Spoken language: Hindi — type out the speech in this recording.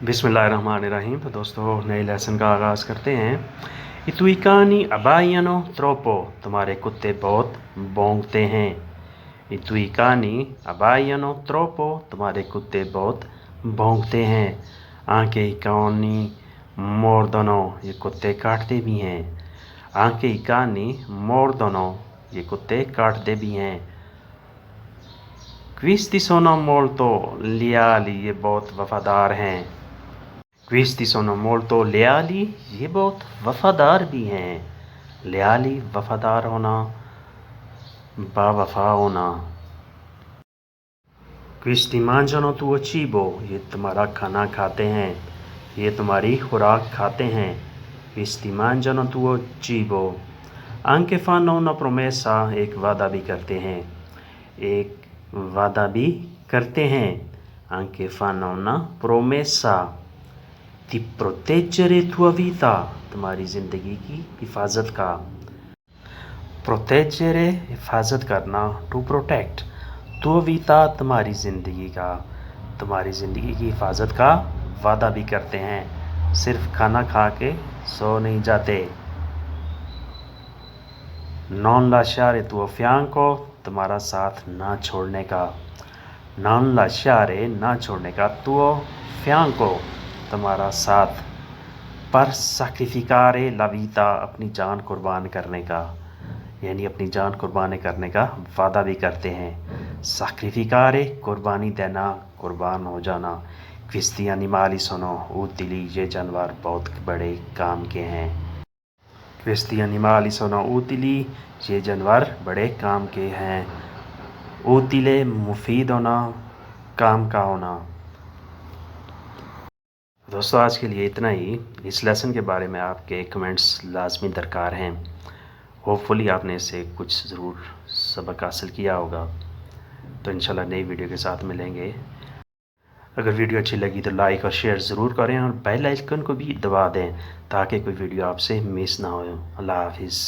बिस्मिल्लाहिर्रहमानिर्रहीम। तो दोस्तों नए लेसन का आगाज़ करते हैं। इतुइकानी अबायनो त्रोपो, तुम्हारे कुत्ते बहुत भौंकते हैं। इतुइकानी अबायनो त्रोपो, तुम्हारे कुत्ते बहुत भौंकते हैं। आंके इकानी मोर्दनो, ये कुत्ते काटते भी हैं। आंके इकानी मोर्दनो, ये कुत्ते काटते भी हैं। क्विस्ती सोनो मोल्तो लियाली, ये बहुत वफादार हैं। क्विस्ती सोनो मोल्तो लियाली, ये बहुत वफादार भी हैं। लियाली वफादार होना, बावफा होना। क्विस्ती मांजनो तुओ चीबो, ये तुम्हारा खाना खाते हैं, ये तुम्हारी खुराक खाते हैं। क्विस्ती मांजनो तुओ चीबो। आंके फानो न प्रोमेसा, एक वादा भी करते हैं, एक वादा भी करते हैं। आंके फानो न प्रोमेसा दी प्रोटेजरे tua vita, तुम्हारी ज़िंदगी की हिफाजत का। प्रोटेजरे हिफाजत करना, टू प्रोटेक्ट। tua vita तुम्हारी ज़िंदगी का, तुम्हारी ज़िंदगी की हिफाजत का वादा भी करते हैं, सिर्फ खाना खा के सो नहीं जाते। नॉन लाशारे tuo fianco, तुम्हारा साथ ना छोड़ने का। नॉन लाशारे ना छोड़ने का, tuo fianco तुम्हारा साथ। पर सैक्रिफिकारे ला वीता, अपनी जान कुर्बान करने का, यानी अपनी जान कुर्बान करने का वादा भी करते हैं। सैक्रिफिकारे कुर्बानी देना, कुर्बान हो जाना। क्विस्ती एनिमाली सोनो ऊतिली, ये जानवर बहुत बड़े काम के हैं। क्विस्ती एनिमाली सोनो ऊतिली, ये जानवर बड़े काम के हैं। ऊतिले मुफीद होना, काम का होना। दोस्तों आज के लिए इतना ही। इस लेसन के बारे में आपके कमेंट्स लाजमी दरकार हैं। होपफुली आपने इससे कुछ ज़रूर सबक हासिल किया होगा। तो इंशाल्लाह नई वीडियो के साथ मिलेंगे। अगर वीडियो अच्छी लगी तो लाइक और शेयर ज़रूर करें और बेल आइकन को भी दबा दें ताकि कोई वीडियो आपसे मिस ना हो। अल्लाह हाफिज़।